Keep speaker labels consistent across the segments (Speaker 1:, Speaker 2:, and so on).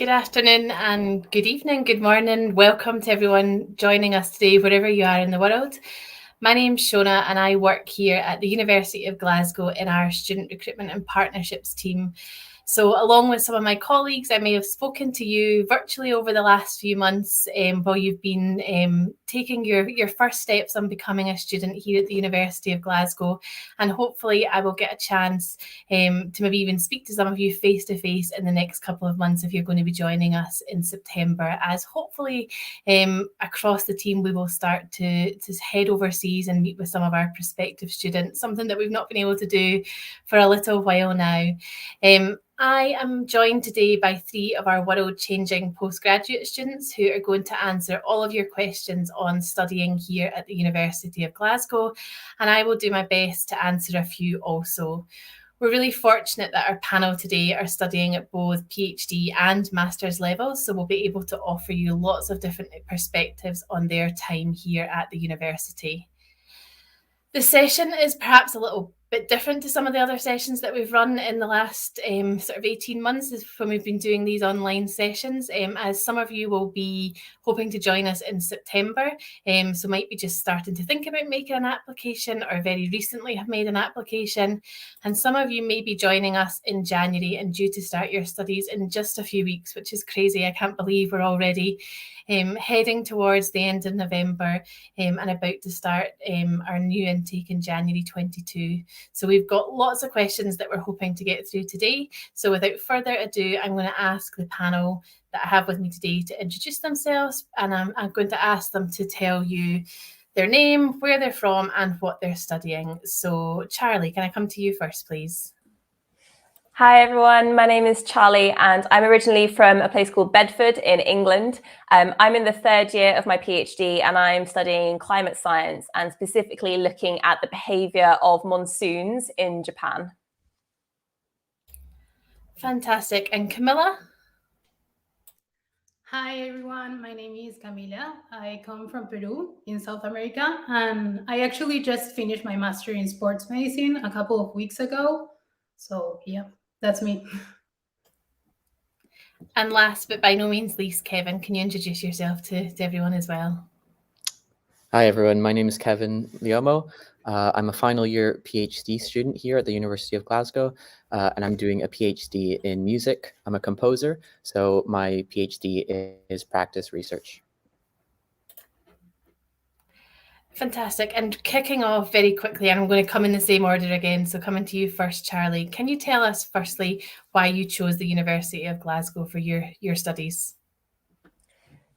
Speaker 1: Good afternoon and good evening, good morning. Welcome to everyone joining us today, wherever you are in the world. My name's Shona and I work here at the University of Glasgow in our Student Recruitment and Partnerships team. So along with some of my colleagues, I may have spoken to you virtually over the last few months while you've been taking your first steps on becoming a student here at the University of Glasgow. And hopefully I will get a chance to maybe even speak to some of you face to face in the next couple of months if you're going to be joining us in September, as hopefully across the team we will start to head overseas and meet with some of our prospective students, something that we've not been able to do for a little while now. I am joined today by three of our world-changing postgraduate students who are going to answer all of your questions on studying here at the University of Glasgow, and I will do my best to answer a few also. We're really fortunate that our panel today are studying at both PhD and master's levels, so we'll be able to offer you lots of different perspectives on their time here at the university. The session is perhaps a little bit different to some of the other sessions that we've run in the last sort of 18 months when we've been doing these online sessions, as some of you will be hoping to join us in September, so might be just starting to think about making an application or very recently have made an application, and some of you may be joining us in January and due to start your studies in just a few weeks, which is crazy. I can't believe we're already heading towards the end of November and about to start our new intake in January 22. So we've got lots of questions that we're hoping to get through today. So without further ado, I'm going to ask the panel that I have with me today to introduce themselves, and I'm going to ask them to tell you their name, where they're from, and what they're studying. So Charlie, can I come to you first, please?
Speaker 2: Hi everyone, my name is Charlie and I'm originally from a place called Bedford in England. I'm in the third year of my PhD and I'm studying climate science and specifically looking at the behaviour of monsoons in Japan.
Speaker 1: Fantastic. And Camila?
Speaker 3: Hi everyone, my name is Camila. I come from Peru in South America and I actually just finished my master in sports medicine a couple of weeks ago. So yeah, that's me.
Speaker 1: And last but by no means least, Kevin, can you introduce yourself to everyone as well?
Speaker 4: Hi everyone, my name is Kevin Liomo. I'm a final year PhD student here at the University of Glasgow, and I'm doing a PhD in music. I'm a composer, so my PhD is practice research.
Speaker 1: Fantastic. And kicking off very quickly, and I'm going to come in the same order again, so coming to you first, Charlie. Can you tell us firstly why you chose the University of Glasgow for your studies?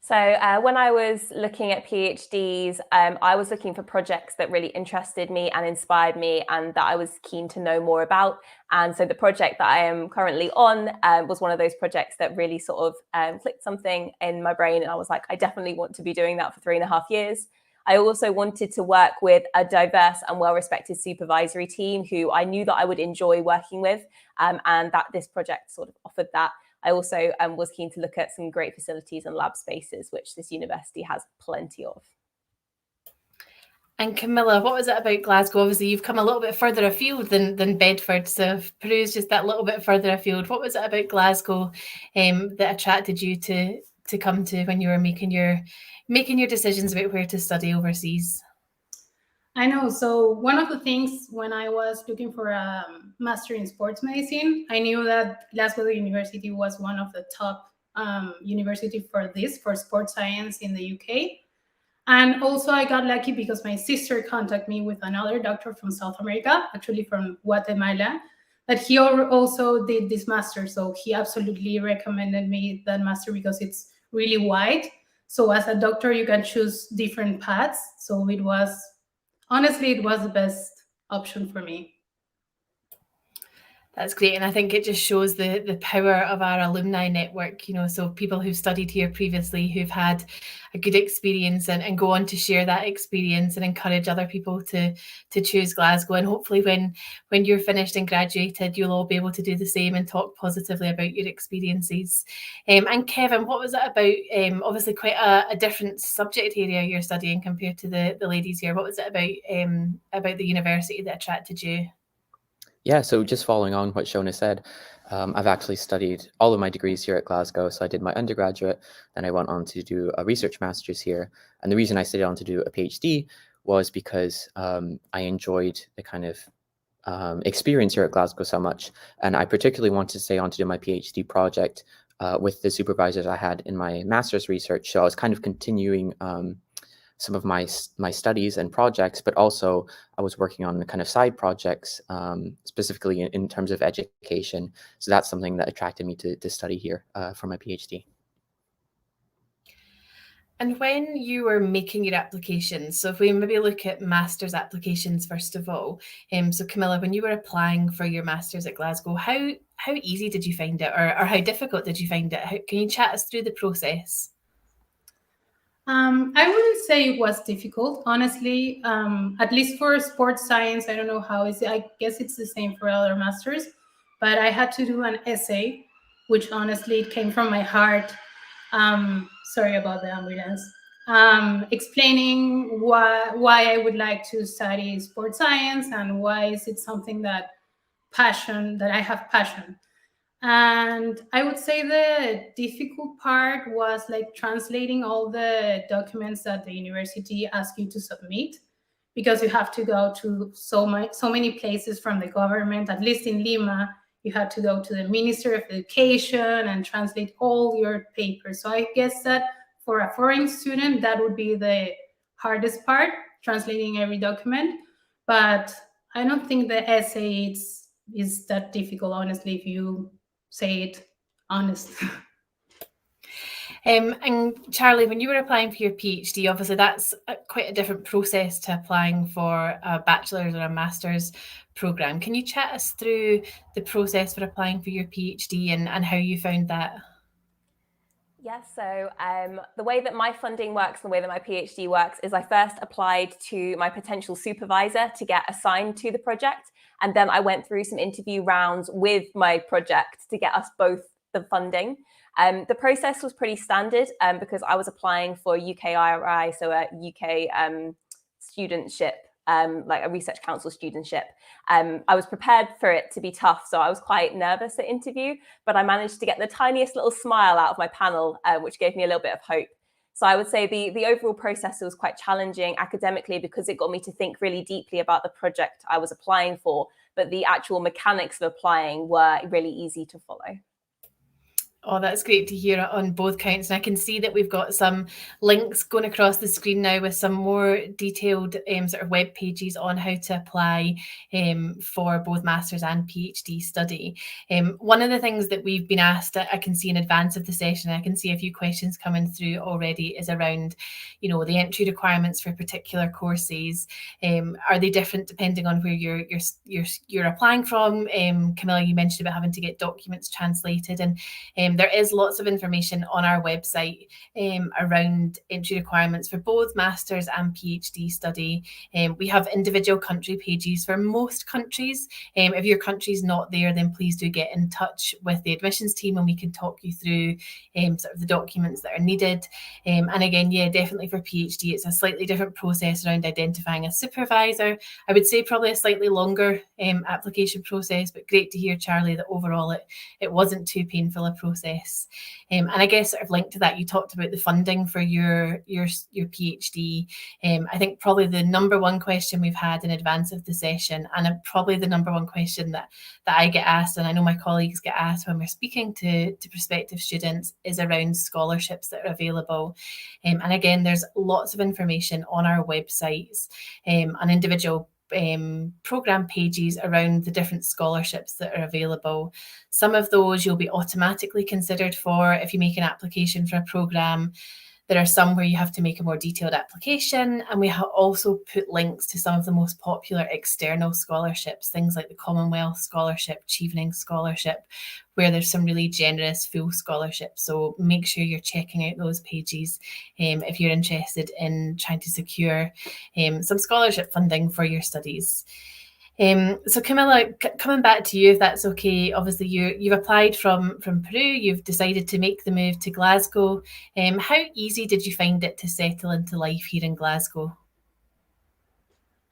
Speaker 2: So when I was looking at PhDs, I was looking for projects that really interested me and inspired me and that I was keen to know more about. And so the project that I am currently on was one of those projects that really sort of clicked something in my brain. And I was like, I definitely want to be doing that for 3.5 years. I also wanted to work with a diverse and well-respected supervisory team who I knew that I would enjoy working with, and that this project sort of offered that. I also was keen to look at some great facilities and lab spaces, which this university has plenty of.
Speaker 1: And Camilla, what was it about Glasgow? Obviously, you've come a little bit further afield than Bedford, so Peru's just that little bit further afield. What was it about Glasgow that attracted you to come to when you were making your decisions about where to study overseas?
Speaker 3: I know. So one of the things when I was looking for a master in sports medicine, I knew that Glasgow University was one of the top university for sports science in the UK. And also I got lucky because my sister contacted me with another doctor from South America, actually from Guatemala, that he also did this master. So he absolutely recommended me that master because it's really wide. So as a doctor, you can choose different paths. So honestly, it was the best option for me.
Speaker 1: That's great. And I think it just shows the power of our alumni network, you know, so people who've studied here previously, who've had a good experience and go on to share that experience and encourage other people to choose Glasgow. And hopefully when you're finished and graduated, you'll all be able to do the same and talk positively about your experiences. And Kevin, what was it about, obviously quite a different subject area you're studying compared to the ladies here. What was it about the university that attracted you?
Speaker 4: Yeah, so just following on what Shona said, I've actually studied all of my degrees here at Glasgow. So I did my undergraduate, then I went on to do a research master's here. And the reason I stayed on to do a PhD was because I enjoyed the kind of experience here at Glasgow so much. And I particularly wanted to stay on to do my PhD project with the supervisors I had in my master's research. So I was kind of continuing some of my studies and projects, but also I was working on the kind of side projects, specifically in terms of education. So that's something that attracted me to study here for my PhD.
Speaker 1: And when you were making your applications, so if we maybe look at master's applications first of all, so Camila, when you were applying for your master's at Glasgow, how easy did you find it, or how difficult did you find it? Can you chat us through the process?
Speaker 3: I wouldn't say it was difficult, honestly. At least for sports science, I don't know how is it. I guess it's the same for other masters, but I had to do an essay, which honestly it came from my heart. Sorry about the ambulance. Explaining why I would like to study sports science and why is it something that I have passion. And I would say the difficult part was like translating all the documents that the university asks you to submit, because you have to go to so many places from the government. At least in Lima, you had to go to the Ministry of Education and translate all your papers. So I guess that for a foreign student, that would be the hardest part, translating every document. But I don't think the essay is that difficult, honestly, if you say it honest.
Speaker 1: And Charlie, when you were applying for your PhD, obviously that's quite a different process to applying for a bachelor's or a master's programme. Can you chat us through the process for applying for your PhD and how you found that?
Speaker 2: Yes, so the way that my funding works and the way that my PhD works is I first applied to my potential supervisor to get assigned to the project. And then I went through some interview rounds with my project to get us both the funding. The process was pretty standard because I was applying for UKIRI, so a UK studentship, like a research council studentship. I was prepared for it to be tough, so I was quite nervous at interview, but I managed to get the tiniest little smile out of my panel, which gave me a little bit of hope. So I would say the overall process was quite challenging academically because it got me to think really deeply about the project I was applying for, but the actual mechanics of applying were really easy to follow.
Speaker 1: Oh, that's great to hear on both counts. And I can see that we've got some links going across the screen now with some more detailed sort of web pages on how to apply for both master's and PhD study. One of the things that we've been asked, I can see in advance of the session, I can see a few questions coming through already, is around, you know, the entry requirements for particular courses. Are they different depending on where you're applying from? Camila, you mentioned about having to get documents translated, and there is lots of information on our website around entry requirements for both master's and PhD study. We have individual country pages for most countries. If your country's not there, then please do get in touch with the admissions team and we can talk you through sort of the documents that are needed. And again, yeah, definitely for PhD, it's a slightly different process around identifying a supervisor. I would say probably a slightly longer application process, but great to hear, Charlie, that overall it wasn't too painful a process. And I guess sort of linked to that, you talked about the funding for your PhD. I think probably the number one question we've had in advance of the session, and probably the number one question that I get asked, and I know my colleagues get asked when we're speaking to prospective students, is around scholarships that are available. And again, there's lots of information on our websites on individual program pages around the different scholarships that are available. Some of those you'll be automatically considered for if you make an application for a program. There are some where you have to make a more detailed application, and we have also put links to some of the most popular external scholarships, things like the Commonwealth Scholarship, Chevening Scholarship, where there's some really generous full scholarships. So make sure you're checking out those pages if you're interested in trying to secure some scholarship funding for your studies. So Camila, coming back to you, if that's okay. Obviously, you've applied from Peru. You've decided to make the move to Glasgow. How easy did you find it to settle into life here in Glasgow?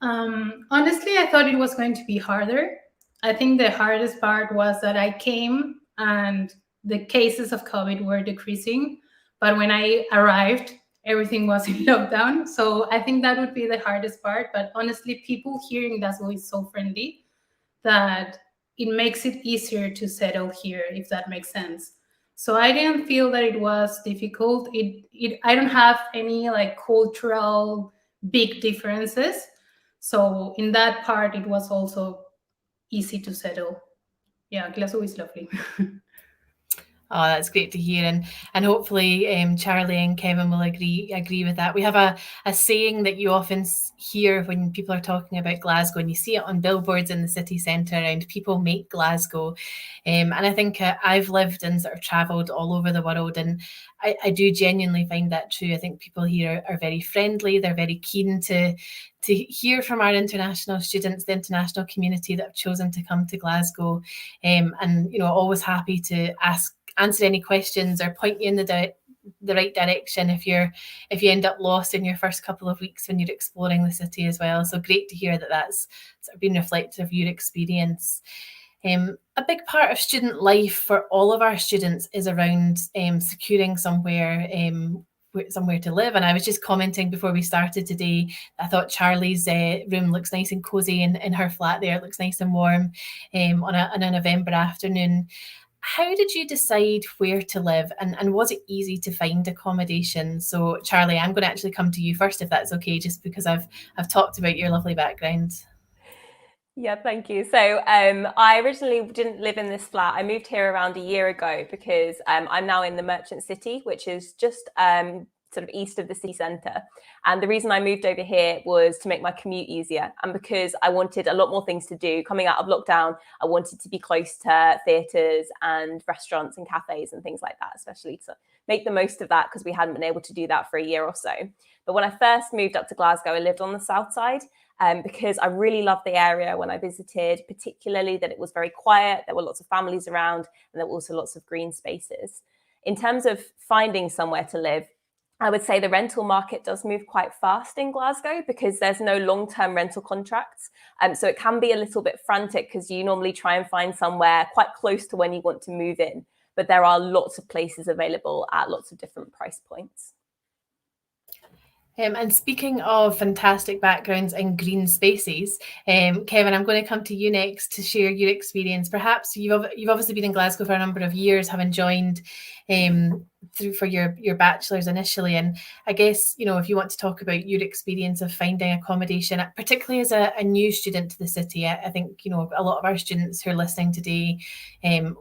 Speaker 3: Honestly, I thought it was going to be harder. I think the hardest part was that I came and the cases of COVID were decreasing, but when I arrived, everything was in lockdown. So I think that would be the hardest part. But honestly, people here in Glasgow is so friendly that it makes it easier to settle here, if that makes sense. So I didn't feel that it was difficult. I don't have any like cultural big differences. So in that part, it was also easy to settle. Yeah, Glasgow is lovely.
Speaker 1: Oh, that's great to hear, and hopefully Charlie and Kevin will agree with that. We have a saying that you often hear when people are talking about Glasgow, and you see it on billboards in the city centre around "People make Glasgow," and I think I've lived and sort of travelled all over the world, and I do genuinely find that true. I think people here are very friendly. They're very keen to hear from our international students, the international community that have chosen to come to Glasgow, and always happy to answer any questions or point you in the right direction if you end up lost in your first couple of weeks when you're exploring the city as well. So great to hear that that's sort of been reflective of your experience. A big part of student life for all of our students is around securing somewhere to live. And I was just commenting before we started today, I thought Charlie's room looks nice and cozy in her flat there. It looks nice and warm on a November afternoon. How did you decide where to live, and was it easy to find accommodation? So Charlie, I'm going to actually come to you first, if that's okay, just because I've talked about your lovely background.
Speaker 2: Yeah, thank you. So I originally didn't live in this flat. I moved here around a year ago because I'm now in the Merchant City, which is just sort of east of the city centre. And the reason I moved over here was to make my commute easier, and because I wanted a lot more things to do. Coming out of lockdown, I wanted to be close to theatres and restaurants and cafes and things like that, especially to make the most of that because we hadn't been able to do that for a year or so. But when I first moved up to Glasgow, I lived on the south side because I really loved the area when I visited, particularly that it was very quiet. There were lots of families around, and there were also lots of green spaces. In terms of finding somewhere to live, I would say the rental market does move quite fast in Glasgow because there's no long-term rental contracts. So it can be a little bit frantic because you normally try and find somewhere quite close to when you want to move in. But there are lots of places available at lots of different price points.
Speaker 1: And speaking of fantastic backgrounds in green spaces, Kevin, I'm going to come to you next to share your experience. Perhaps you've obviously been in Glasgow for a number of years, having joined through for your bachelor's initially, and I guess if you want to talk about your experience of finding accommodation, particularly as a new student to the city, I think a lot of our students who are listening today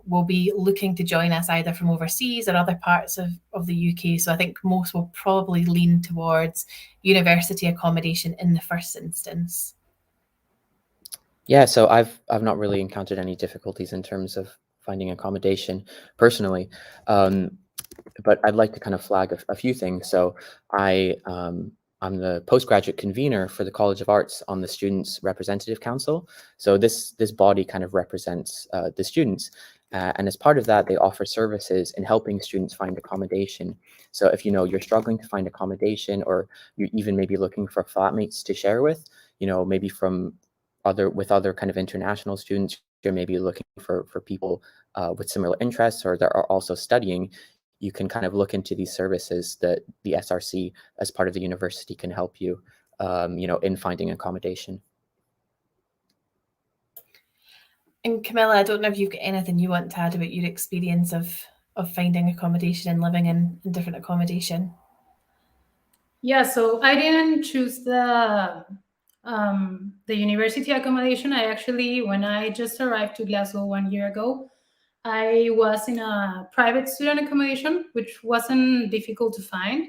Speaker 1: will be looking to join us either from overseas or other parts of the UK. So I think most will probably lean towards university accommodation in the first instance.
Speaker 4: Yeah, so I've not really encountered any difficulties in terms of finding accommodation personally, but I'd like to kind of flag a few things. So I'm the postgraduate convener for the College of Arts on the Students' Representative Council. So this body kind of represents the students. And as part of that, they offer services in helping students find accommodation. So if you're struggling to find accommodation, or you're even maybe looking for flatmates to share with, maybe with other kind of international students, you're maybe looking for people with similar interests or that are also studying, you can kind of look into these services that the SRC as part of the university can help you, in finding accommodation.
Speaker 1: And Camila, I don't know if you've got anything you want to add about your experience of finding accommodation and living in different accommodation.
Speaker 3: Yeah, so I didn't choose the university accommodation. I actually, when I just arrived to Glasgow 1 year ago, I was in a private student accommodation, which wasn't difficult to find.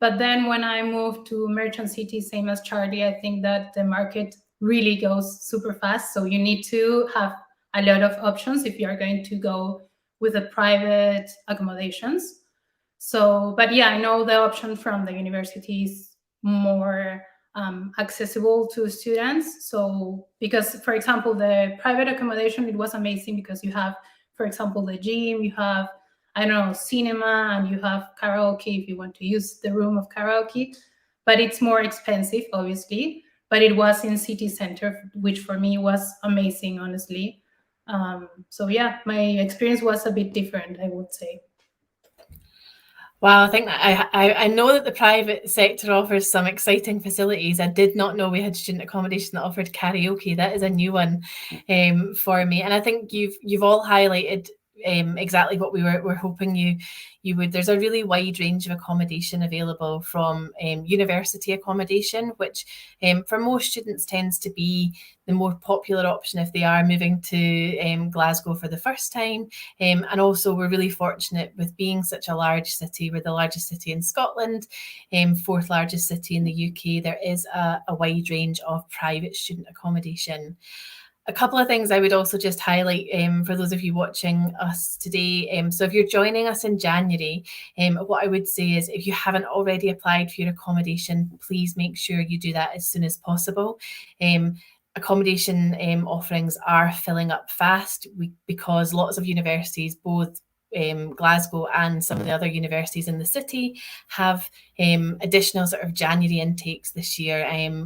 Speaker 3: But then when I moved to Merchant City, same as Charlie, I think that the market really goes super fast. So you need to have a lot of options if you are going to go with the private accommodations. So, but yeah, I know the option from the university is more accessible to students. So, because, for example, the private accommodation, it was amazing because you have, for example, the gym, you have, I don't know, cinema, and you have karaoke if you want to use the room of karaoke. But it's more expensive, obviously. But it was in city center, which for me was amazing, honestly. So yeah, my experience was a bit different, I would say.
Speaker 1: Wow, I think that I know that the private sector offers some exciting facilities. I did not know we had student accommodation that offered karaoke. That is a new one for me. And I think you've all highlighted exactly what we're hoping you would. There's a really wide range of accommodation available, from university accommodation, which for most students tends to be the more popular option if they are moving to Glasgow for the first time. And also we're really fortunate with being such a large city. We're the largest city in Scotland, fourth largest city in the UK. There is a wide range of private student accommodation. A couple of things I would also just highlight for those of you watching us today. So if you're joining us in January, what I would say is, if you haven't already applied for your accommodation, please make sure you do that as soon as possible. Accommodation offerings are filling up fast because lots of universities, both Glasgow and some of the other universities in the city, have additional sort of January intakes this year.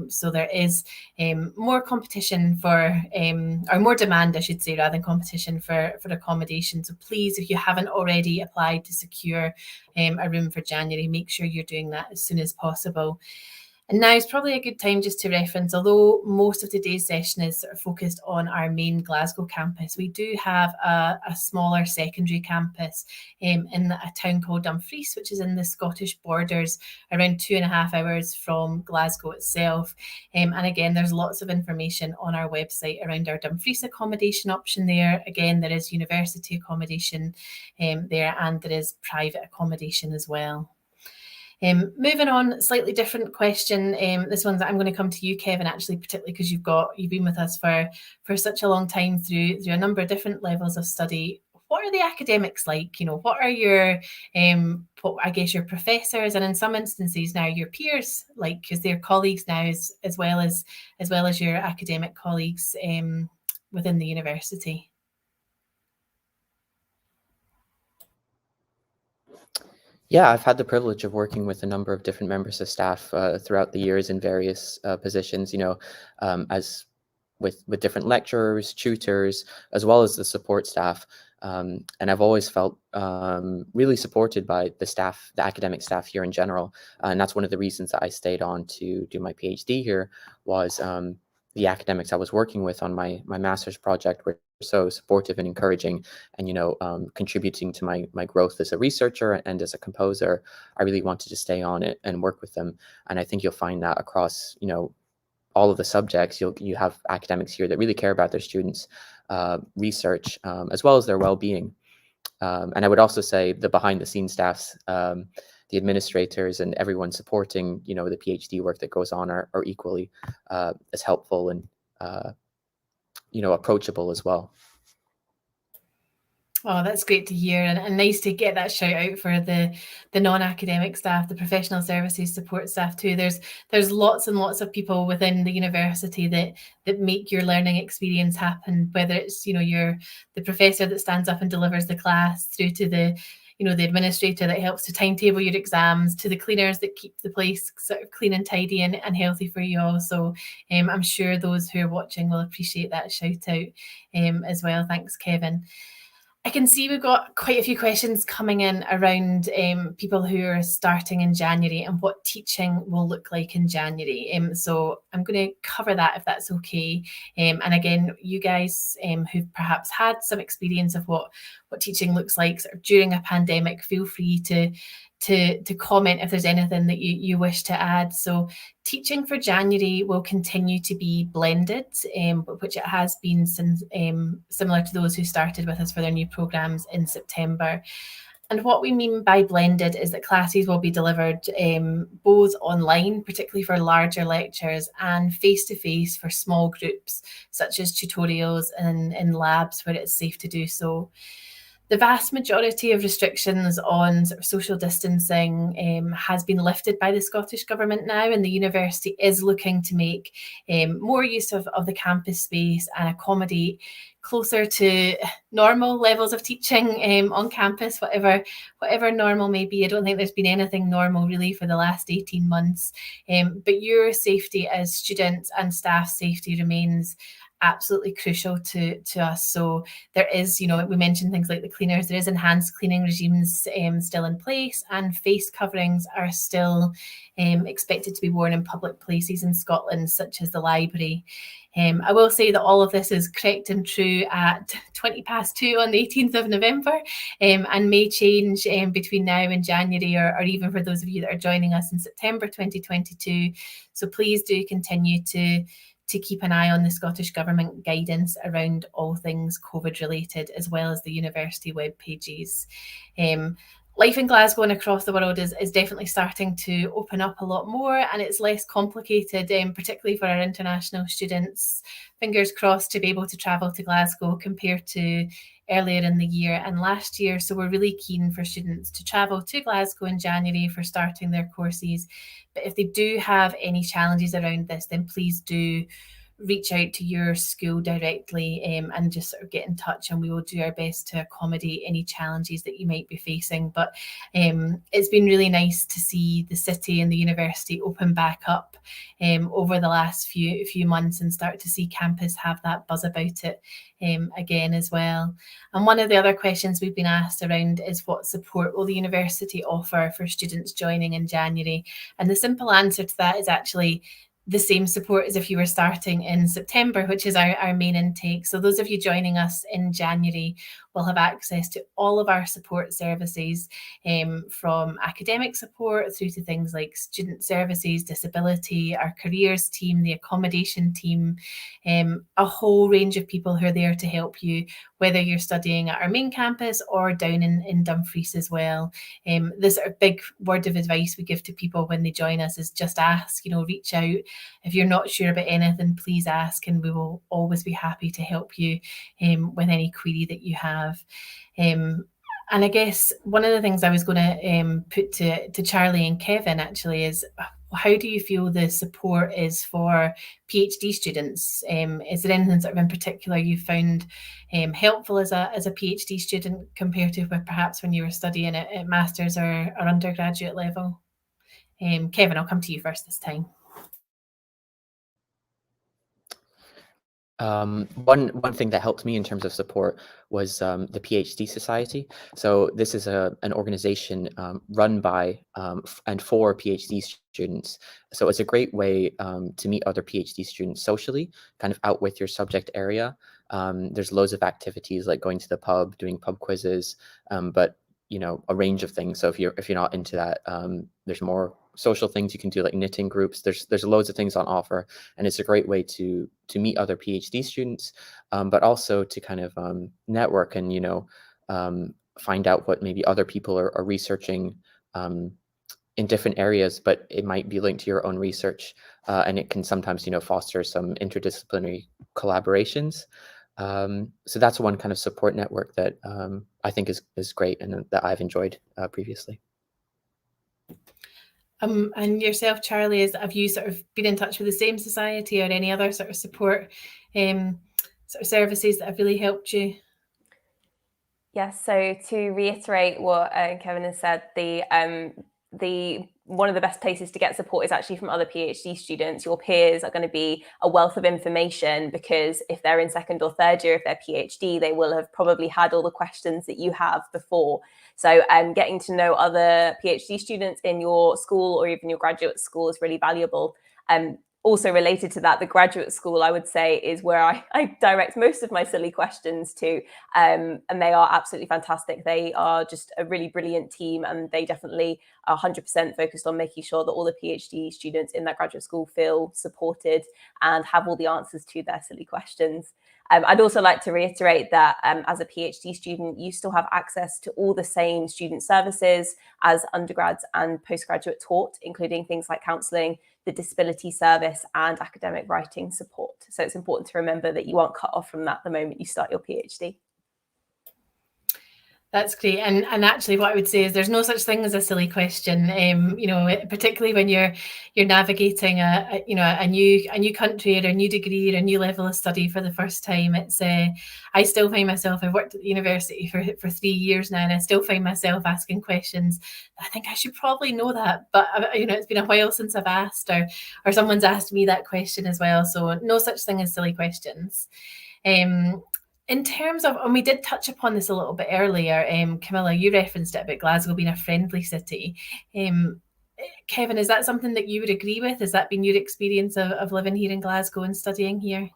Speaker 1: So there is more competition for, or more demand, I should say, rather than competition for accommodation. So please, if you haven't already applied to secure a room for January, make sure you're doing that as soon as possible. And now is probably a good time just to reference, although most of today's session is sort of focused on our main Glasgow campus, we do have a smaller secondary campus in a town called Dumfries, which is in the Scottish borders, around 2.5 hours from Glasgow itself. And again, there's lots of information on our website around our Dumfries accommodation option there. Again, there is university accommodation there, and there is private accommodation as well. Moving on, slightly different question. This one's, I'm going to come to you, Kevin, actually, particularly because you've been with us for such a long time through a number of different levels of study. What are the academics like? You know, what are your, I guess, your professors, and in some instances now your peers like, because they're colleagues now as well as your academic colleagues within the university?
Speaker 4: Yeah, I've had the privilege of working with a number of different members of staff throughout the years in various positions, as with different lecturers, tutors, as well as the support staff. And I've always felt really supported by the staff, the academic staff here in general. And that's one of the reasons that I stayed on to do my PhD here, was the academics I was working with on my master's project were so supportive and encouraging, and contributing to my growth as a researcher and as a composer. I really wanted to stay on it and work with them. And I think you'll find that across all of the subjects. You have academics here that really care about their students' research as well as their well-being. And I would also say the behind-the-scenes staffs, the administrators, and everyone supporting the PhD work that goes on are equally as helpful and approachable as well.
Speaker 1: Oh, that's great to hear, and nice to get that shout out for the non-academic staff, the professional services support staff too. There's lots and lots of people within the university that make your learning experience happen, whether it's you're the professor that stands up and delivers the class, through to the the administrator that helps to timetable your exams, to the cleaners that keep the place sort of clean and tidy and healthy for you all. So I'm sure those who are watching will appreciate that shout out as well. Thanks, Kevin. I can see we've got quite a few questions coming in around people who are starting in January and what teaching will look like in January. So I'm going to cover that, if that's okay. And again, you guys who've perhaps had some experience of what teaching looks like sort of during a pandemic, feel free to comment if there's anything that you wish to add. So teaching for January will continue to be blended, which it has been since, similar to those who started with us for their new programmes in September. And what we mean by blended is that classes will be delivered both online, particularly for larger lectures, and face-to-face for small groups, such as tutorials and in labs where it's safe to do so. The vast majority of restrictions on sort of social distancing has been lifted by the Scottish Government now, and the university is looking to make more use of the campus space and accommodate closer to normal levels of teaching on campus, whatever normal may be. I don't think there's been anything normal really for the last 18 months, but your safety as students and staff safety remains absolutely crucial to us. So there is, we mentioned things like the cleaners, there is enhanced cleaning regimes still in place, and face coverings are still expected to be worn in public places in Scotland, such as the library. I will say that all of this is correct and true at 2:20 on the 18th of November, and may change between now and January, or even for those of you that are joining us in September 2022. So please do continue to keep an eye on the Scottish Government guidance around all things COVID related, as well as the university web pages. Life in Glasgow and across the world is definitely starting to open up a lot more, and it's less complicated, particularly for our international students. Fingers crossed to be able to travel to Glasgow compared to earlier in the year and last year. So we're really keen for students to travel to Glasgow in January for starting their courses. But if they do have any challenges around this, then please do reach out to your school directly and just sort of get in touch, and we will do our best to accommodate any challenges that you might be facing. But it's been really nice to see the city and the university open back up over the last few months, and start to see campus have that buzz about it again as well. And one of the other questions we've been asked around is, what support will the university offer for students joining in January? And the simple answer to that is actually the same support as if you were starting in September, which is our main intake. So those of you joining us in January will have access to all of our support services, from academic support through to things like student services, disability, our careers team, the accommodation team, a whole range of people who are there to help you, whether you're studying at our main campus or down in Dumfries as well. This sort of big word of advice we give to people when they join us is just ask, reach out. If you're not sure about anything, please ask, and we will always be happy to help you with any query that you have. And I guess one of the things I was going to put to Charlie and Kevin actually is, how do you feel the support is for PhD students? Is there anything sort of in particular you found helpful as a PhD student compared to perhaps when you were studying at master's or undergraduate level? Kevin, I'll come to you first this time.
Speaker 4: One thing that helped me in terms of support was the PhD Society. So this is an organization run by and for PhD students. So it's a great way to meet other PhD students socially, kind of out with your subject area. There's loads of activities like going to the pub, doing pub quizzes, but a range of things. So if you're not into that, there's more social things you can do, like knitting groups. There's loads of things on offer, and it's a great way to meet other PhD students, but also to kind of network and find out what maybe other people are researching in different areas, but it might be linked to your own research, and it can sometimes foster some interdisciplinary collaborations. So that's one kind of support network that I think is great and that I've enjoyed previously.
Speaker 1: And yourself, Charlie, have you sort of been in touch with the same society or any other sort of support sort of services that have really helped you?
Speaker 2: Yes, so to reiterate what Kevin has said, the one of the best places to get support is actually from other PhD students. Your peers are going to be a wealth of information, because if they're in second or third year of their PhD, they will have probably had all the questions that you have before. So getting to know other PhD students in your school or even your graduate school is really valuable. Also related to that, the graduate school, I would say, is where I direct most of my silly questions to, and they are absolutely fantastic. They are just a really brilliant team, and they definitely are 100% focused on making sure that all the PhD students in that graduate school feel supported and have all the answers to their silly questions. I'd also like to reiterate that as a PhD student, you still have access to all the same student services as undergrads and postgraduate taught, including things like counselling, the disability service, and academic writing support. So it's important to remember that you aren't cut off from that the moment you start your PhD.
Speaker 1: That's great, and actually, what I would say is there's no such thing as a silly question. You know, particularly when you're navigating a new country or a new degree or a new level of study for the first time. It's I still find myself. I've worked at the university for 3 years now, and I still find myself asking questions. I think I should probably know that, but you know, it's been a while since I've asked, or someone's asked me that question as well. So no such thing as silly questions. In terms of, and we did touch upon this a little bit earlier, Camilla, you referenced it about Glasgow being a friendly city. Kevin, is that something that you would agree with? Has that been your experience of living here in Glasgow and studying here?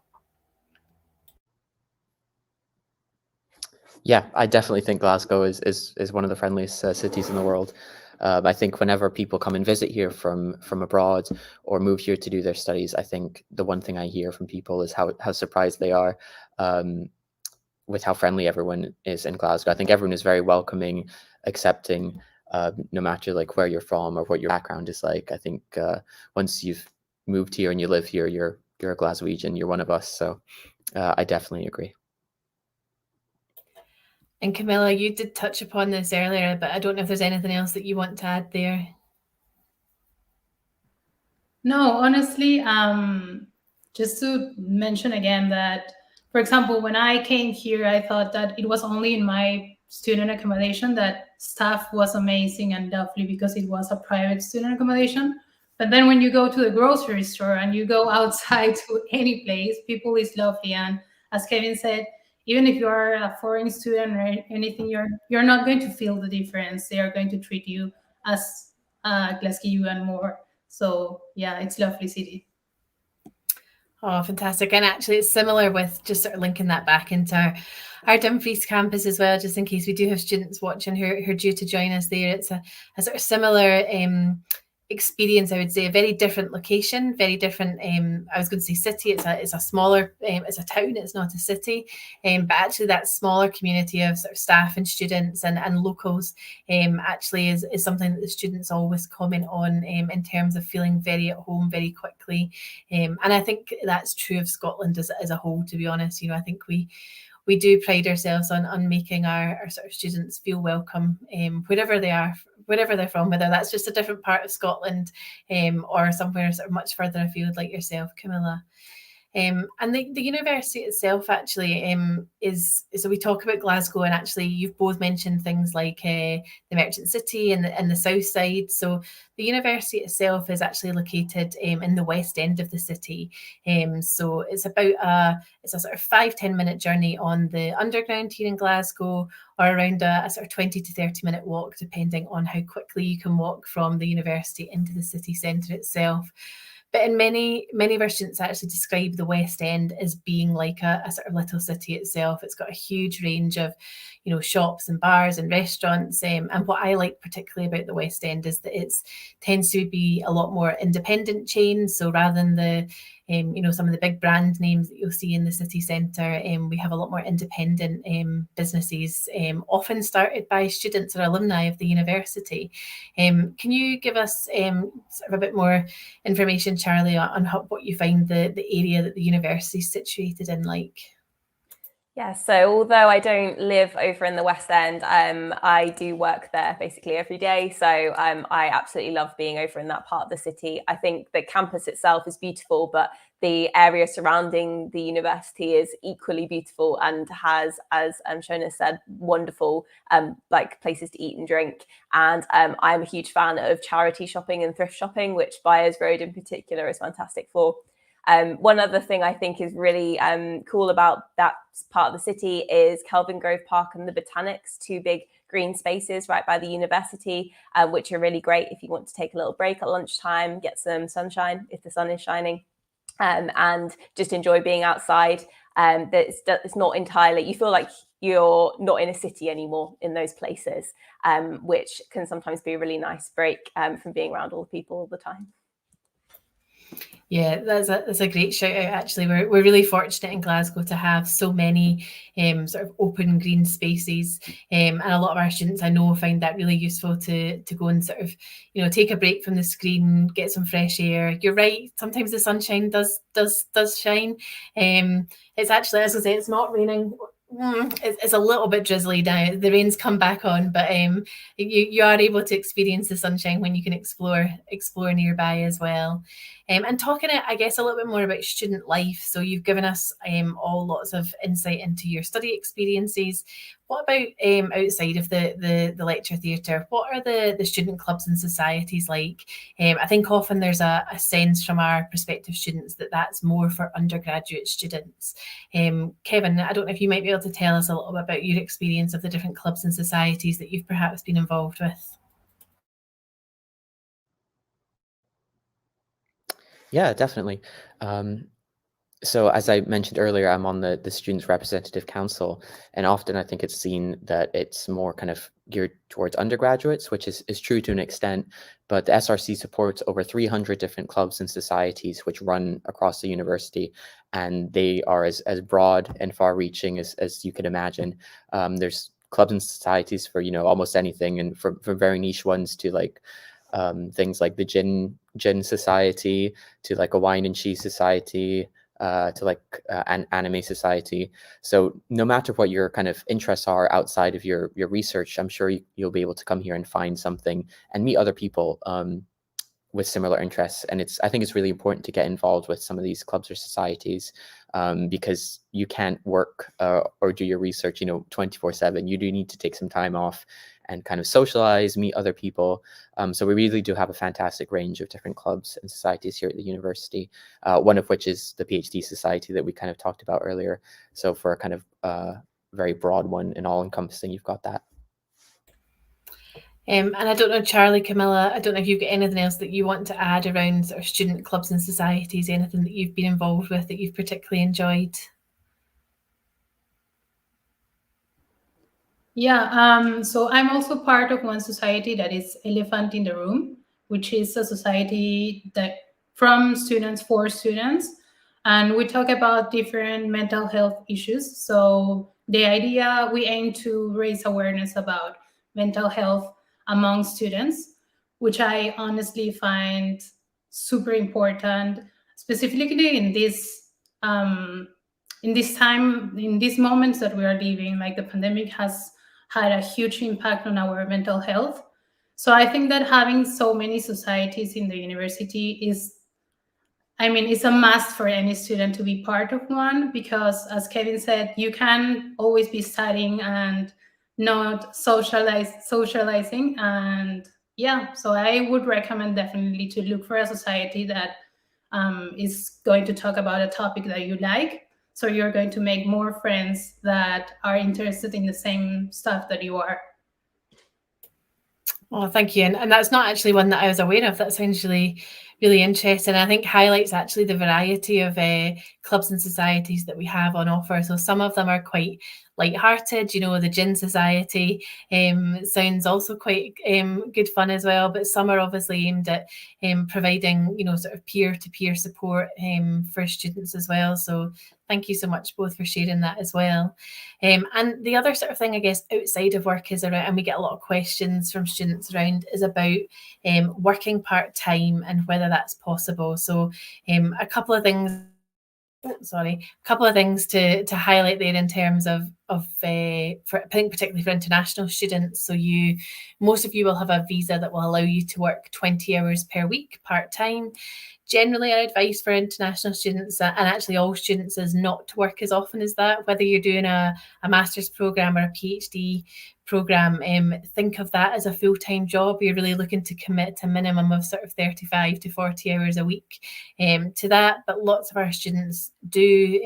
Speaker 4: Yeah, I definitely think Glasgow is one of the friendliest cities in the world. I think whenever people come and visit here from abroad or move here to do their studies, I think the one thing I hear from people is how surprised they are with how friendly everyone is in Glasgow. I think everyone is very welcoming, accepting, no matter like where you're from or what your background is like. I think once you've moved here and you live here, you're a Glaswegian, you're one of us. So I definitely agree.
Speaker 1: And Camilla, you did touch upon this earlier, but I don't know if there's anything else that you want to add there.
Speaker 3: No, honestly, just to mention again that, for example, when I came here, I thought that it was only in my student accommodation that staff was amazing and lovely because it was a private student accommodation. But then when you go to the grocery store and you go outside to any place, people is lovely. And as Kevin said, even if you are a foreign student or anything, you're not going to feel the difference. They are going to treat you as Glasgow and more. So yeah, it's a lovely city.
Speaker 1: Oh, fantastic. And actually it's similar with just sort of linking that back into our Dumfries campus as well, just in case we do have students watching who are due to join us there. It's a sort of similar experience, I would say. A very different location, very different, I was going to say city. It's a smaller, it's a town, it's not a city, but actually that smaller community of sort of staff and students and locals actually is something that the students always comment on in terms of feeling very at home very quickly, and I think that's true of Scotland as a whole, to be honest. You know, I think we do pride ourselves on making our sort of students feel welcome, wherever they are, wherever they're from, whether that's just a different part of Scotland or somewhere sort of much further afield like yourself, Camilla. And the university itself actually is, so we talk about Glasgow, and actually you've both mentioned things like the Merchant City and the south side. So the university itself is actually located in the west end of the city. So it's about it's a sort of 5-10 minute journey on the underground here in Glasgow, or around a sort of 20 to 30 minute walk, depending on how quickly you can walk from the university into the city centre itself. But in many of our students actually describe the West End as being like a sort of little city itself. It's got a huge range of, you know, shops and bars and restaurants. And what I like particularly about the West End is that it tends to be a lot more independent chains. So rather than the you know, some of the big brand names that you'll see in the city centre, we have a lot more independent businesses, often started by students or alumni of the university. Can you give us sort of a bit more information, Charlie, on what you find the area that the university is situated in like?
Speaker 2: Yeah, so although I don't live over in the West End, I do work there basically every day. So I absolutely love being over in that part of the city. I think the campus itself is beautiful, but the area surrounding the university is equally beautiful and has, as Shona said, wonderful like places to eat and drink. And I'm a huge fan of charity shopping and thrift shopping, which Byers Road in particular is fantastic for. One other thing I think is really cool about that part of the city is Kelvin Grove Park and the Botanics, two big green spaces right by the university, which are really great if you want to take a little break at lunchtime, get some sunshine if the sun is shining, and just enjoy being outside. It's not entirely, you feel like you're not in a city anymore in those places, which can sometimes be a really nice break from being around all the people all the time.
Speaker 1: Yeah, that's a great shout out. Actually, we're really fortunate in Glasgow to have so many sort of open green spaces, and a lot of our students I know find that really useful to go and sort of, you know, take a break from the screen, get some fresh air. You're right. Sometimes the sunshine does shine. It's actually, as I say, it's not raining. It's a little bit drizzly now. The rain's come back on, but you are able to experience the sunshine when you can explore nearby as well. And talking, I guess, a little bit more about student life. So you've given us all lots of insight into your study experiences. What about outside of the lecture theatre? What are the student clubs and societies like? I think often there's a sense from our prospective students that that's more for undergraduate students. Kevin, I don't know if you might be able to tell us a little bit about your experience of the different clubs and societies that you've perhaps been involved with.
Speaker 4: Yeah, definitely. So as I mentioned earlier, I'm on the Students' Representative Council, and often I think it's seen that it's more kind of geared towards undergraduates, which is true to an extent, but the SRC supports over 300 different clubs and societies which run across the university, and they are as broad and far-reaching as you can imagine. There's clubs and societies for, almost anything, and from very niche ones to like things like the gin society, to like a wine and cheese society, to like an anime society. So no matter what your kind of interests are outside of your research, I'm sure you'll be able to come here and find something and meet other people with similar interests. And I think it's really important to get involved with some of these clubs or societies because you can't work or do your research, 24/7. You do need to take some time off and kind of socialize, meet other people. So we really do have a fantastic range of different clubs and societies here at the university, one of which is the PhD Society that we kind of talked about earlier. So for a kind of very broad one and all-encompassing, you've got that.
Speaker 1: And I don't know, Charlie, Camilla, I don't know if you've got anything else that you want to add around sort of student clubs and societies, anything that you've been involved with that you've particularly enjoyed?
Speaker 3: Yeah, so I'm also part of one society that is Elephant in the Room, which is a society that from students for students. And we talk about different mental health issues. So the idea, we aim to raise awareness about mental health among students, which I honestly find super important, specifically in this time, in these moments that we are living. Like the pandemic has had a huge impact on our mental health. So I think that having so many societies in the university it's a must for any student to be part of one, because as Kevin said, you can always be studying and not socializing. And yeah, so I would recommend definitely to look for a society that is going to talk about a topic that you like. So you're going to make more friends that are interested in the same stuff that you are.
Speaker 1: Oh, thank you. And that's not actually one that I was aware of. That sounds really, really interesting. I think highlights actually the variety of clubs and societies that we have on offer. So some of them are quite light-hearted. The Gin Society sounds also quite good fun as well. But some are obviously aimed at providing, sort of peer-to-peer support for students as well. So thank you so much both for sharing that as well. And the other sort of thing, I guess, outside of work is around, and we get a lot of questions from students around, is about working part-time and whether that's possible. So a couple of things to highlight there in terms of for, I think particularly for international students. So most of you will have a visa that will allow you to work 20 hours per week part-time. Generally, our advice for international students, and actually all students, is not to work as often as that. Whether you're doing a master's program or a PhD program, think of that as a full-time job. You're really looking to commit to a minimum of sort of 35 to 40 hours a week to that. But lots of our students do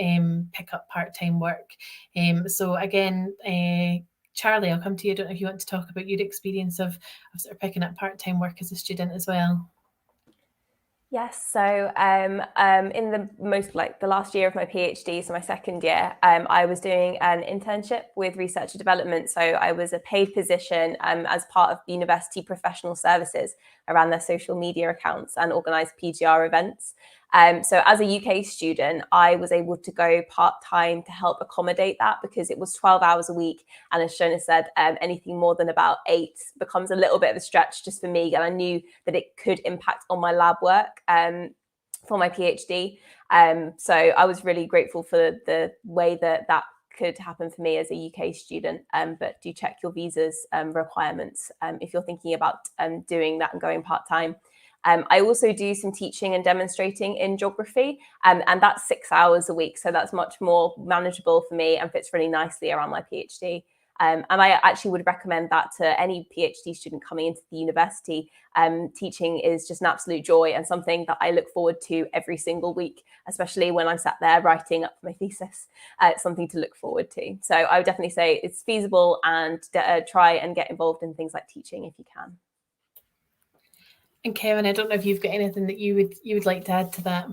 Speaker 1: pick up part-time work. So again, Charlie, I'll come to you. I don't know if you want to talk about your experience of sort of picking up part-time work as a student as well.
Speaker 2: Yes, so in the last year of my PhD, so my second year, I was doing an internship with research and development. So I was a paid position as part of university professional services around their social media accounts and organised PGR events. So as a UK student, I was able to go part-time to help accommodate that, because it was 12 hours a week. And as Shona said, anything more than about 8 becomes a little bit of a stretch just for me. And I knew that it could impact on my lab work for my PhD. So I was really grateful for the way that could happen for me as a UK student, but do check your visa's requirements if you're thinking about doing that and going part-time. I also do some teaching and demonstrating in geography, and that's 6 hours a week. So that's much more manageable for me and fits really nicely around my PhD. And I actually would recommend that to any PhD student coming into the university. Teaching is just an absolute joy and something that I look forward to every single week, especially when I'm sat there writing up my thesis. It's something to look forward to. So I would definitely say it's feasible, and try and get involved in things like teaching if you can.
Speaker 1: And Kevin, I don't know if you've got anything that you would like to add to that.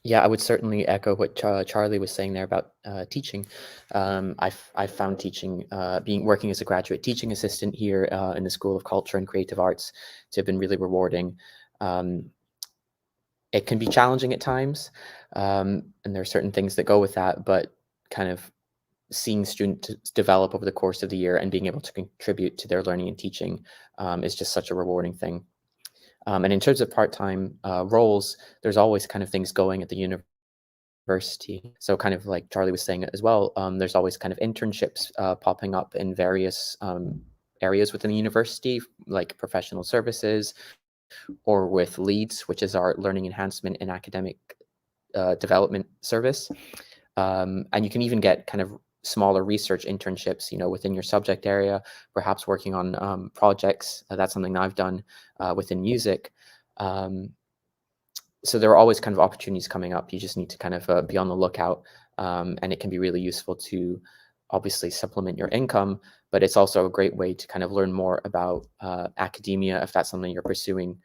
Speaker 4: Yeah, I would certainly echo what Charlie was saying there about teaching. I've found teaching, working as a graduate teaching assistant here in the School of Culture and Creative Arts, to have been really rewarding. It can be challenging at times, and there are certain things that go with that, but kind of seeing students develop over the course of the year and being able to contribute to their learning and teaching is just such a rewarding thing. And in terms of part-time roles, there's always kind of things going at the university. So kind of like Charlie was saying as well, there's always kind of internships popping up in various areas within the university, like professional services, or with LEADS, which is our Learning Enhancement and Academic Development Service. And you can even get kind of smaller research internships, within your subject area, perhaps working on projects. That's something that I've done within music. So there are always kind of opportunities coming up. You just need to kind of be on the lookout, and it can be really useful to obviously supplement your income, but it's also a great way to kind of learn more about academia if that's something you're pursuing.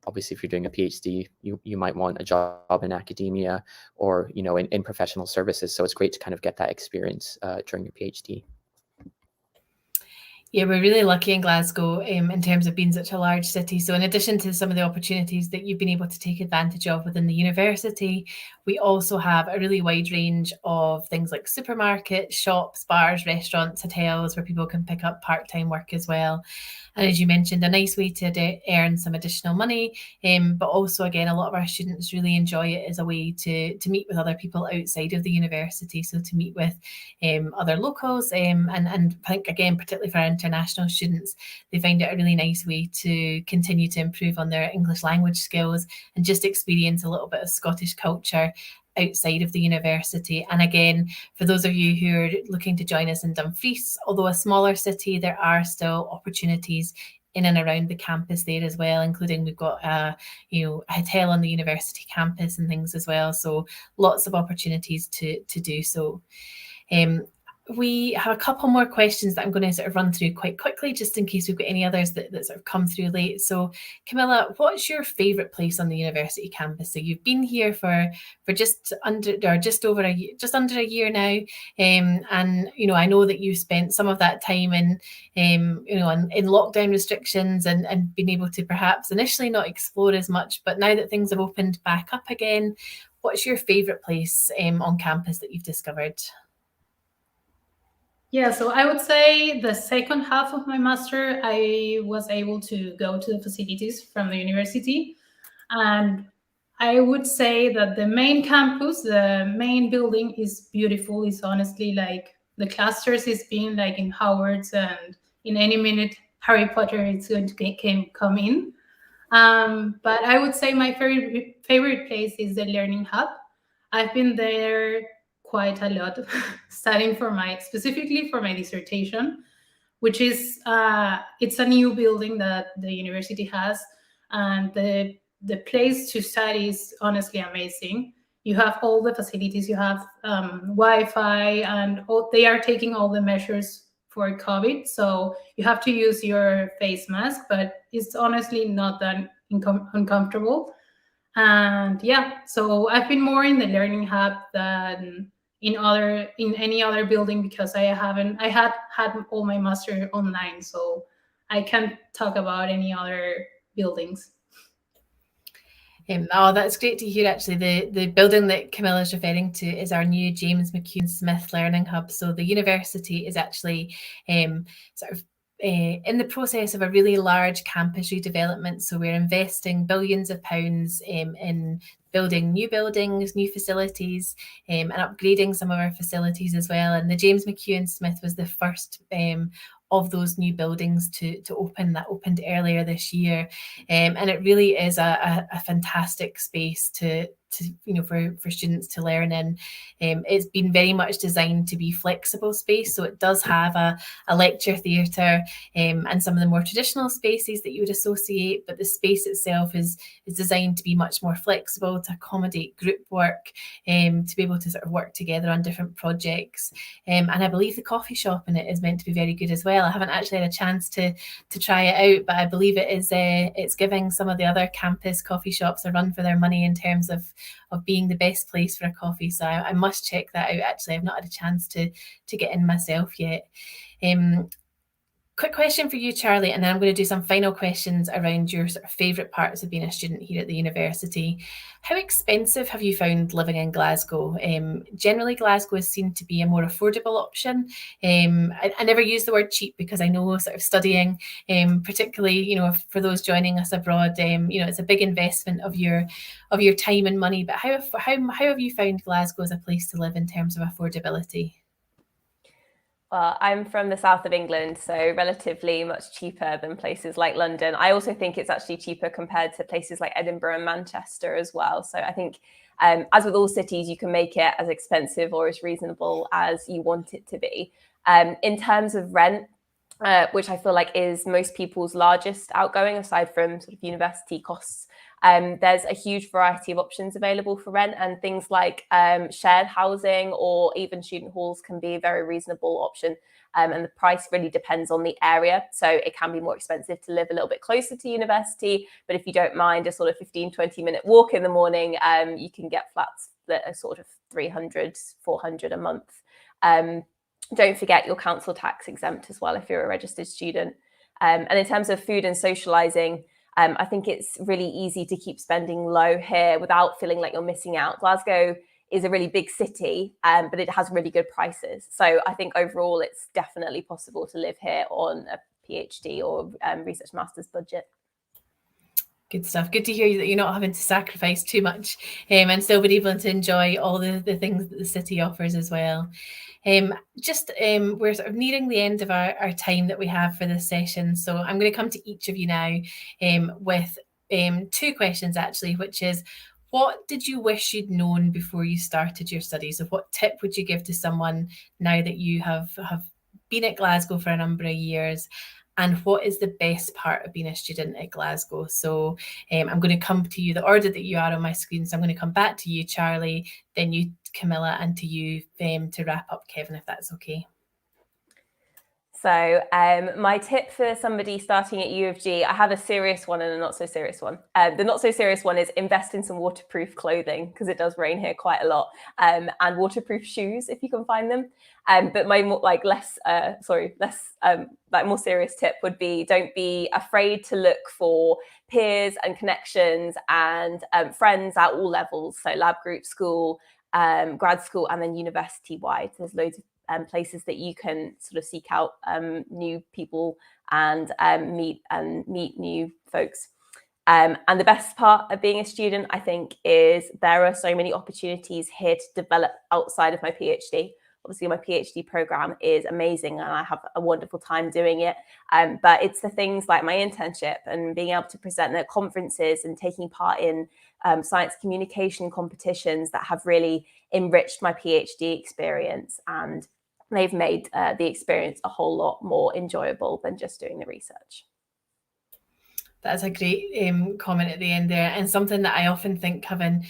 Speaker 4: Obviously, if you're doing a PhD, you might want a job in academia or, in professional services. So it's great to kind of get that experience during your PhD.
Speaker 1: Yeah, we're really lucky in Glasgow in terms of being such a large city. So in addition to some of the opportunities that you've been able to take advantage of within the university, we also have a really wide range of things like supermarkets, shops, bars, restaurants, hotels, where people can pick up part-time work as well. And as you mentioned, a nice way to earn some additional money, but also, again, a lot of our students really enjoy it as a way to meet with other people outside of the university. So to meet with other locals, and I think, again, particularly for our international students, they find it a really nice way to continue to improve on their English language skills and just experience a little bit of Scottish culture outside of the university. And again, for those of you who are looking to join us in Dumfries, although a smaller city, there are still opportunities in and around the campus there as well, including we've got a hotel on the university campus and things as well. So lots of opportunities to do so. We have a couple more questions that I'm going to sort of run through quite quickly, just in case we've got any others that sort of come through late. So Camila, what's your favourite place on the university campus? So you've been here for just under a year now, and I know that you spent some of that time in lockdown restrictions and been able to perhaps initially not explore as much, but now that things have opened back up again, what's your favourite place on campus that you've discovered?
Speaker 3: Yeah, so I would say the second half of my master, I was able to go to the facilities from the university. And I would say that the main campus, the main building is beautiful. It's honestly like the clusters is being like in Howard's, and in any minute, Harry Potter is going to come in. But I would say my favorite place is the Learning Hub. I've been there quite a lot, studying specifically for my dissertation, which is it's a new building that the university has, and the place to study is honestly amazing. You have all the facilities, you have Wi-Fi, and they are taking all the measures for COVID, so you have to use your face mask, but it's honestly not that uncomfortable. And yeah, so I've been more in the Learning Hub than in any other building, because I had all my master online, so I can't talk about any other buildings.
Speaker 1: That's great to hear. Actually, the building that Camilla is referring to is our new James McCune Smith Learning Hub. So the university is actually sort of in the process of a really large campus redevelopment. So we're investing billions of pounds in building new buildings, new facilities, and upgrading some of our facilities as well. And the James McEwan Smith was the first of those new buildings to open. That opened earlier this year, and it really is a fantastic space to for students to learn in. It's been very much designed to be flexible space, so it does have a lecture theatre and some of the more traditional spaces that you would associate, but the space itself is designed to be much more flexible, to accommodate group work, to be able to sort of work together on different projects. And I believe the coffee shop in it is meant to be very good as well. I haven't actually had a chance to try it out, but I believe it is it's giving some of the other campus coffee shops a run for their money in terms of being the best place for a coffee. So I must check that out. Actually, I've not had a chance to get in myself yet. Quick question for you, Charlie, and then I'm going to do some final questions around your sort of favourite parts of being a student here at the university. How expensive have you found living in Glasgow? Generally, Glasgow is seen to be a more affordable option. I never use the word cheap because I know sort of studying, particularly for those joining us abroad, it's a big investment of your time and money. But how have you found Glasgow as a place to live in terms of affordability?
Speaker 2: Well, I'm from the south of England, so relatively much cheaper than places like London. I also think it's actually cheaper compared to places like Edinburgh and Manchester as well. So I think, as with all cities, you can make it as expensive or as reasonable as you want it to be. In terms of rent, which I feel like is most people's largest outgoing, aside from sort of university costs, there's a huge variety of options available for rent, and things like shared housing or even student halls can be a very reasonable option. And the price really depends on the area. So it can be more expensive to live a little bit closer to university, but if you don't mind a sort of 15-20 minute walk in the morning, you can get flats that are sort of 300, 400 a month. Don't forget your council tax exempt as well if you're a registered student. And in terms of food and socialising, I think it's really easy to keep spending low here without feeling like you're missing out. Glasgow is a really big city, but it has really good prices. So I think overall it's definitely possible to live here on a PhD or research master's budget.
Speaker 1: Good stuff. Good to hear that you're not having to sacrifice too much and still be able to enjoy all the things that the city offers as well. We're sort of nearing the end of our time that we have for this session. So I'm going to come to each of you now with two questions actually, which is, what did you wish you'd known before you started your studies? So what tip would you give to someone now that you have been at Glasgow for a number of years? And what is the best part of being a student at Glasgow? So I'm going to come to you, the order that you are on my screen. So I'm going to come back to you, Charlie, then you, Camilla, and to you to wrap up, Kevin, if that's okay.
Speaker 2: So my tip for somebody starting at UofG, I have a serious one and a not so serious one. The not so serious one is invest in some waterproof clothing, because it does rain here quite a lot, and waterproof shoes if you can find them. But my more more serious tip would be, don't be afraid to look for peers and connections and friends at all levels. So lab group, school, grad school, and then university wide. There's loads of places that you can sort of seek out new people and meet new folks. And the best part of being a student, I think, is there are so many opportunities here to develop outside of my PhD. Obviously, my PhD program is amazing and I have a wonderful time doing it. But it's the things like my internship and being able to present at conferences and taking part in science communication competitions that have really enriched my PhD experience. And they've made the experience a whole lot more enjoyable than just doing the research.
Speaker 1: That's a great comment at the end there, and something that I often think, having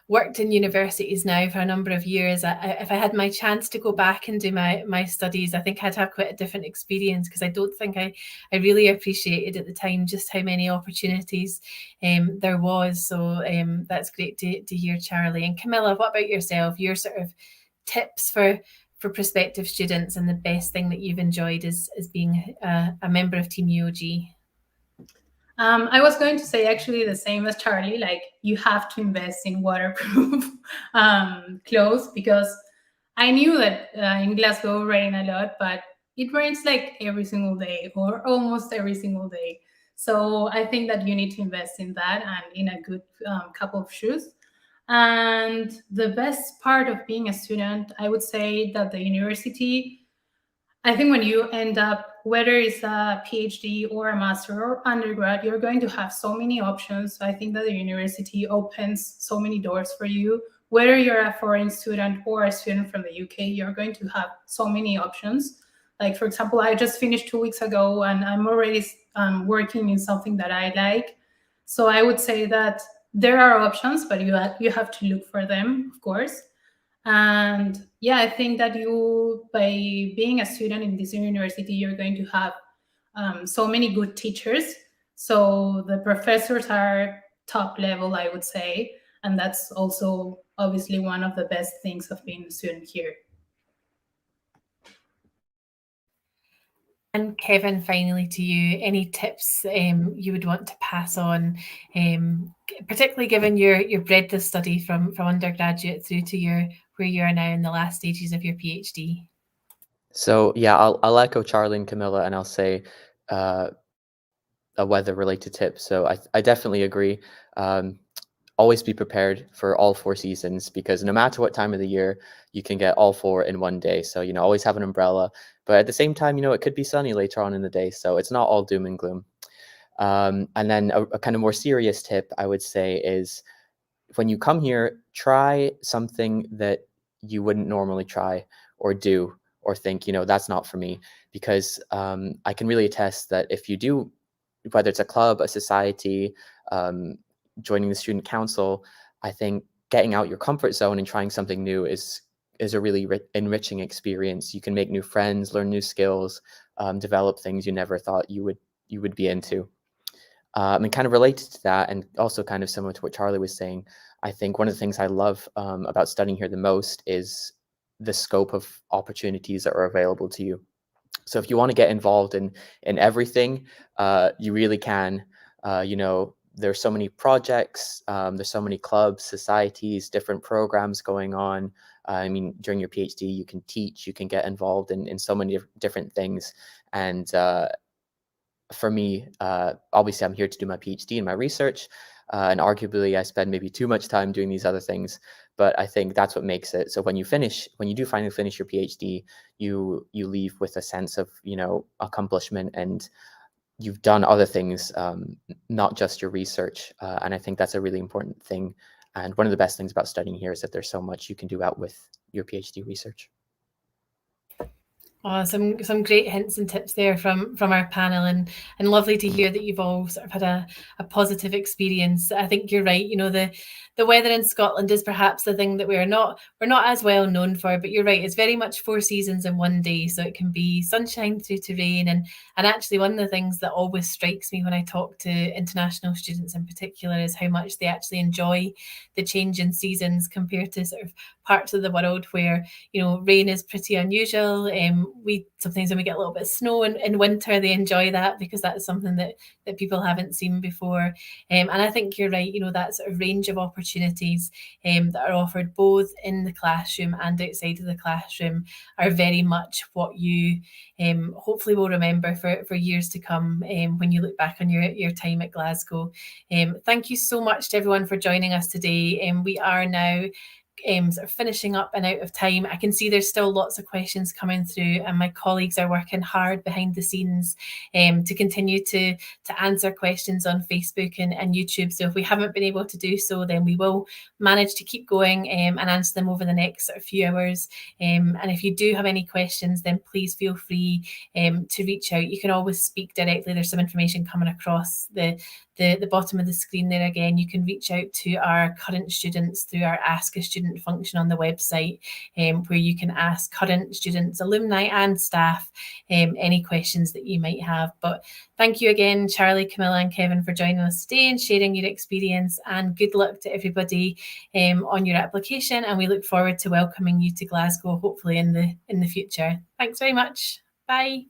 Speaker 1: worked in universities now for a number of years, if I had my chance to go back and do my studies, I think I'd have quite a different experience, because I don't think I really appreciated at the time just how many opportunities there was. So that's great to hear, Charlie. And Camilla, what about yourself? Your sort of tips for prospective students and the best thing that you've enjoyed as being a member of Team UofG?
Speaker 3: I was going to say actually the same as Charlie, like you have to invest in waterproof clothes, because I knew that in Glasgow rain a lot, but it rains like every single day or almost every single day. So I think that you need to invest in that and in a good couple of shoes. And the best part of being a student, I would say that the university, I think when you end up, whether it's a PhD or a master or undergrad, you're going to have so many options. I think that the university opens so many doors for you. Whether you're a foreign student or a student from the UK, you're going to have so many options. Like, for example, I just finished 2 weeks ago and I'm already working in something that I like. So I would say that there are options, but you have to look for them, of course. And yeah, I think that by being a student in this university, you're going to have so many good teachers. So the professors are top level, I would say. And that's also obviously one of the best things of being a student here.
Speaker 1: And Kevin, finally to you, any tips you would want to pass on, particularly given your breadth of study from undergraduate through to where you are now in the last stages of your PhD?
Speaker 4: So yeah, I'll echo Charlie and Camilla, and I'll say a weather-related tip. So I definitely agree. Always be prepared for all 4 seasons, because no matter what time of the year, you can get all 4 in one day. So, always have an umbrella. But at the same time, it could be sunny later on in the day. So it's not all doom and gloom. And then a kind of more serious tip I would say is, when you come here, try something that you wouldn't normally try or do, or think, that's not for me. Because I can really attest that if you do, whether it's a club, a society, joining the student council, I think getting out your comfort zone and trying something new is a really enriching experience. You can make new friends, learn new skills, develop things you never thought you would be into. And kind of related to that, and also kind of similar to what Charlie was saying, I think one of the things I love about studying here the most is the scope of opportunities that are available to you. So if you want to get involved in everything, you really can. There's so many projects, there's so many clubs, societies, different programs going on. During your PhD, you can teach, you can get involved in so many different things. And for me, obviously, I'm here to do my PhD and my research, and arguably I spend maybe too much time doing these other things. But I think that's what makes it. So when you do finally finish your PhD, you leave with a sense of accomplishment, and you've done other things, not just your research. And I think that's a really important thing. And one of the best things about studying here is that there's so much you can do out with your PhD research.
Speaker 1: Oh, some great hints and tips there from our panel, and lovely to hear that you've all sort of had a positive experience. I think you're right. The weather in Scotland is perhaps the thing that we're not as well known for, but you're right. It's very much 4 seasons in one day, so it can be sunshine through to rain. And actually, one of the things that always strikes me when I talk to international students in particular is how much they actually enjoy the change in seasons compared to sort of parts of the world where rain is pretty unusual. We sometimes, when we get a little bit of snow in winter, they enjoy that because that's something that people haven't seen before. And I think you're right. That sort of range of opportunities that are offered both in the classroom and outside of the classroom are very much what you hopefully will remember for years to come when you look back on your time at Glasgow. Thank you so much to everyone for joining us today. We are now sort of finishing up and out of time. I can see there's still lots of questions coming through, and my colleagues are working hard behind the scenes to continue to answer questions on Facebook and YouTube. So if we haven't been able to do so, then we will manage to keep going and answer them over the next sort of few hours. And if you do have any questions, then please feel free to reach out. You can always speak directly. There's some information coming across the bottom of the screen there. Again, you can reach out to our current students through our Ask a Student function on the website, where you can ask current students, alumni and staff any questions that you might have. But thank you again, Charlie, Camilla and Kevin, for joining us today and sharing your experience, and good luck to everybody on your application, and we look forward to welcoming you to Glasgow hopefully in the future. Thanks very much. Bye.